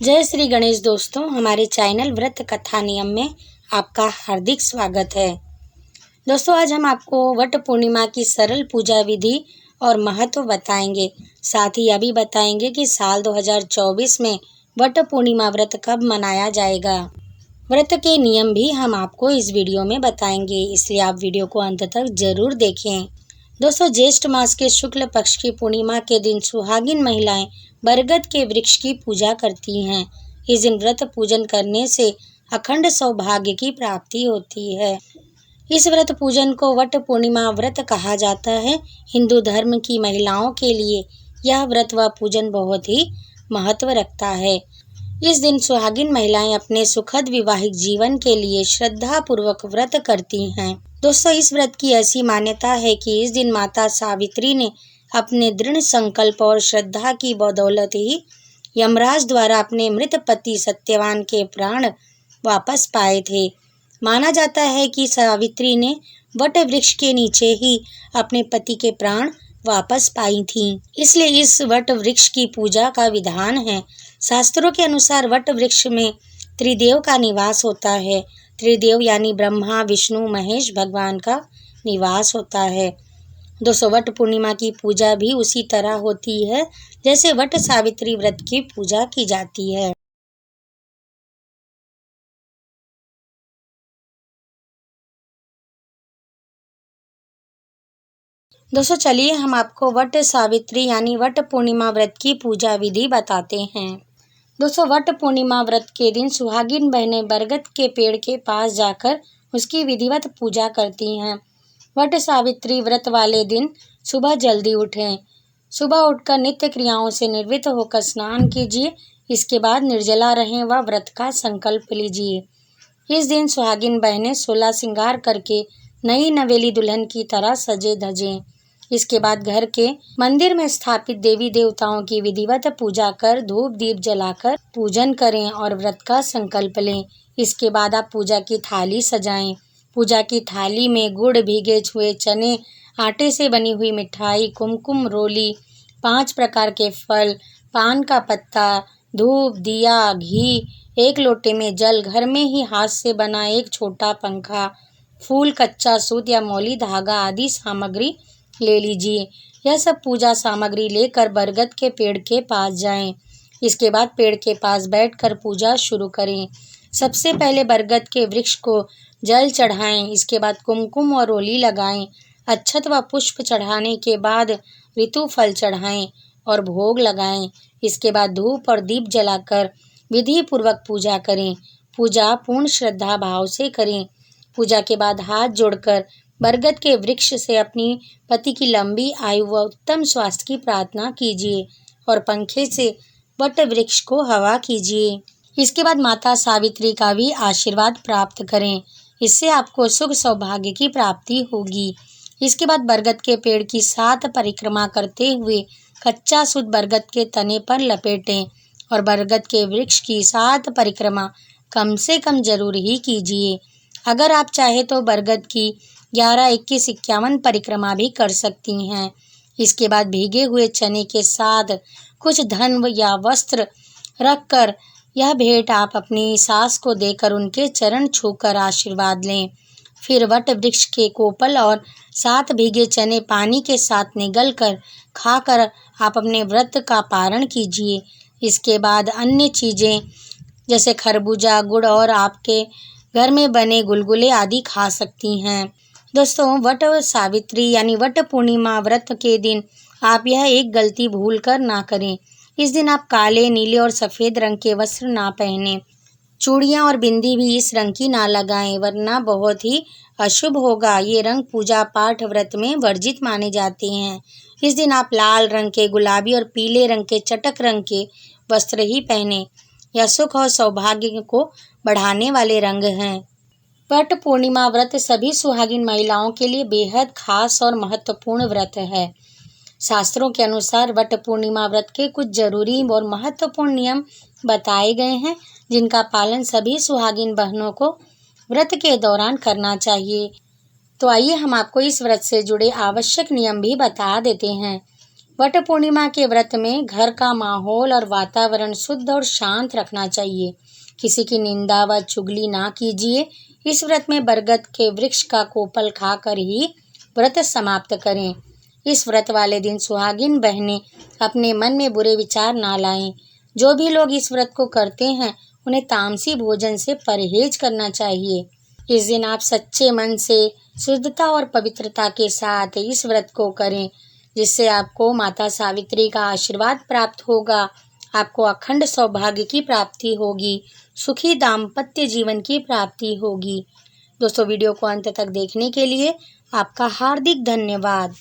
जय श्री गणेश दोस्तों, हमारे चैनल व्रत कथा नियम में आपका हार्दिक स्वागत है। दोस्तों, आज हम आपको वट पूर्णिमा की सरल पूजा विधि और महत्व बताएंगे। साथ ही यह भी बताएंगे कि साल 2024 में वट पूर्णिमा व्रत कब मनाया जाएगा। व्रत के नियम भी हम आपको इस वीडियो में बताएंगे, इसलिए आप वीडियो को अंत तक जरूर देखें। दोस्तों, ज्येष्ठ मास के शुक्ल पक्ष की पूर्णिमा के दिन सुहागिन महिलाएं बरगद के वृक्ष की पूजा करती हैं। इस दिन व्रत पूजन करने से अखंड सौभाग्य की प्राप्ति होती है। इस व्रत पूजन को वट पूर्णिमा व्रत कहा जाता है। हिंदू धर्म की महिलाओं के लिए यह व्रत व पूजन बहुत ही महत्व रखता है। इस दिन सुहागिन महिलाएं अपने सुखद विवाहिक जीवन के लिए श्रद्धा पूर्वक व्रत करती हैं। दोस्तों, इस व्रत की ऐसी मान्यता है कि इस दिन माता सावित्री ने अपने दृढ़ संकल्प और श्रद्धा की बदौलत ही यमराज द्वारा अपने मृत पति सत्यवान के प्राण वापस पाए थे। माना जाता है कि सावित्री ने वट वृक्ष के नीचे ही अपने पति के प्राण वापस पाई थीं। इसलिए इस वट वृक्ष की पूजा का विधान है। शास्त्रों के अनुसार वट वृक्ष में त्रिदेव का निवास होता है। त्रिदेव यानी ब्रह्मा, विष्णु, महेश भगवान का निवास होता है। दोस्तों, वट पूर्णिमा की पूजा भी उसी तरह होती है जैसे वट सावित्री व्रत की पूजा की जाती है। दोस्तों, चलिए हम आपको वट सावित्री यानी वट पूर्णिमा व्रत की पूजा विधि बताते हैं। दोस्तों, वट पूर्णिमा व्रत के दिन सुहागिन बहनें बरगद के पेड़ के पास जाकर उसकी विधिवत पूजा करती हैं। वट सावित्री व्रत वाले दिन सुबह जल्दी उठें। सुबह उठकर नित्य क्रियाओं से निवृत्त होकर स्नान कीजिए। इसके बाद निर्जला रहें व व्रत का संकल्प लीजिए। इस दिन सुहागिन बहनें 16 श्रृंगार करके नई नवेली दुल्हन की तरह सजे धजें। इसके बाद घर के मंदिर में स्थापित देवी देवताओं की विधिवत पूजा कर धूप दीप जलाकर पूजन करें और व्रत का संकल्प लें। इसके बाद आप पूजा की थाली सजाएं। पूजा की थाली में गुड़, भीगे हुए चने, आटे से बनी हुई मिठाई, कुमकुम रोली, 5 प्रकार के फल, पान का पत्ता, धूप, दिया, घी, 1 लोटे में जल, घर में ही हाथ से बना एक छोटा पंखा, फूल, कच्चा सूत या मौली धागा आदि सामग्री ले लीजिए। यह सब पूजा सामग्री लेकर बरगद के पेड़ के पास जाएं। इसके बाद पेड़ के पास बैठकर पूजा शुरू करें। सबसे पहले बरगद के वृक्ष को जल चढ़ाएं। इसके बाद कुमकुम और रोली लगाएं। अक्षत व पुष्प चढ़ाने के बाद ऋतु फल चढ़ाएं और भोग लगाएं। इसके बाद धूप और दीप जलाकर विधि पूर्वक पूजा करें। पूजा पूर्ण श्रद्धा भाव से करें। पूजा के बाद हाथ जोड़कर बरगद के वृक्ष से अपनी पति की लंबी आयु व उत्तम स्वास्थ्य की प्रार्थना कीजिए और पंखे से वट वृक्ष को हवा कीजिए। इसके बाद माता सावित्री का भी आशीर्वाद प्राप्त करें। इससे आपको सुख सौभाग्य की प्राप्ति होगी। इसके बाद बरगद के पेड़ की 7 परिक्रमा करते हुए कच्चा सूत बरगद के तने पर लपेटें और बरगद के वृक्ष की 7 परिक्रमा कम से कम जरूर ही कीजिए। अगर आप चाहे तो बरगद की 11, 21, 51 परिक्रमा भी कर सकती हैं। इसके बाद भीगे हुए चने के साथ कुछ धन या वस्त्र रखकर यह भेंट आप अपनी सास को देकर उनके चरण छूकर आशीर्वाद लें। फिर वट वृक्ष के कोपल और 7 भीगे चने पानी के साथ निगलकर खाकर आप अपने व्रत का पारण कीजिए। इसके बाद अन्य चीज़ें जैसे खरबूजा, गुड़ और आपके घर में बने गुलगुले आदि खा सकती हैं। दोस्तों, वट सावित्री यानी वट पूर्णिमा व्रत के दिन आप यह एक गलती भूल कर ना करें। इस दिन आप काले, नीले और सफ़ेद रंग के वस्त्र ना पहनें। चूड़ियाँ और बिंदी भी इस रंग की ना लगाएं, वरना बहुत ही अशुभ होगा। ये रंग पूजा पाठ व्रत में वर्जित माने जाते हैं। इस दिन आप लाल रंग के, गुलाबी और पीले रंग के, चटक रंग के वस्त्र ही पहनें। यह सुख और सौभाग्य को बढ़ाने वाले रंग हैं। वट पूर्णिमा व्रत सभी सुहागिन महिलाओं के लिए बेहद खास और महत्वपूर्ण व्रत है। शास्त्रों के अनुसार वट पूर्णिमा व्रत के कुछ जरूरी और महत्वपूर्ण नियम बताए गए हैं, जिनका पालन सभी सुहागिन बहनों को व्रत के दौरान करना चाहिए। तो आइए हम आपको इस व्रत से जुड़े आवश्यक नियम भी बता देते हैं। वट पूर्णिमा के व्रत में घर का माहौल और वातावरण शुद्ध और शांत रखना चाहिए। किसी की निंदा व चुगली ना कीजिए। इस व्रत में बरगद के वृक्ष का कोपल खाकर ही व्रत समाप्त करें। इस व्रत वाले दिन सुहागिन बहनें अपने मन में बुरे विचार ना लाएं। जो भी लोग इस व्रत को करते हैं उन्हें तामसी भोजन से परहेज करना चाहिए। इस दिन आप सच्चे मन से शुद्धता और पवित्रता के साथ इस व्रत को करें, जिससे आपको माता सावित्री का आशीर्वाद प्राप्त होगा। आपको अखंड सौभाग्य की प्राप्ति होगी, सुखी दाम्पत्य जीवन की प्राप्ति होगी। दोस्तों, वीडियो को अंत तक देखने के लिए आपका हार्दिक धन्यवाद।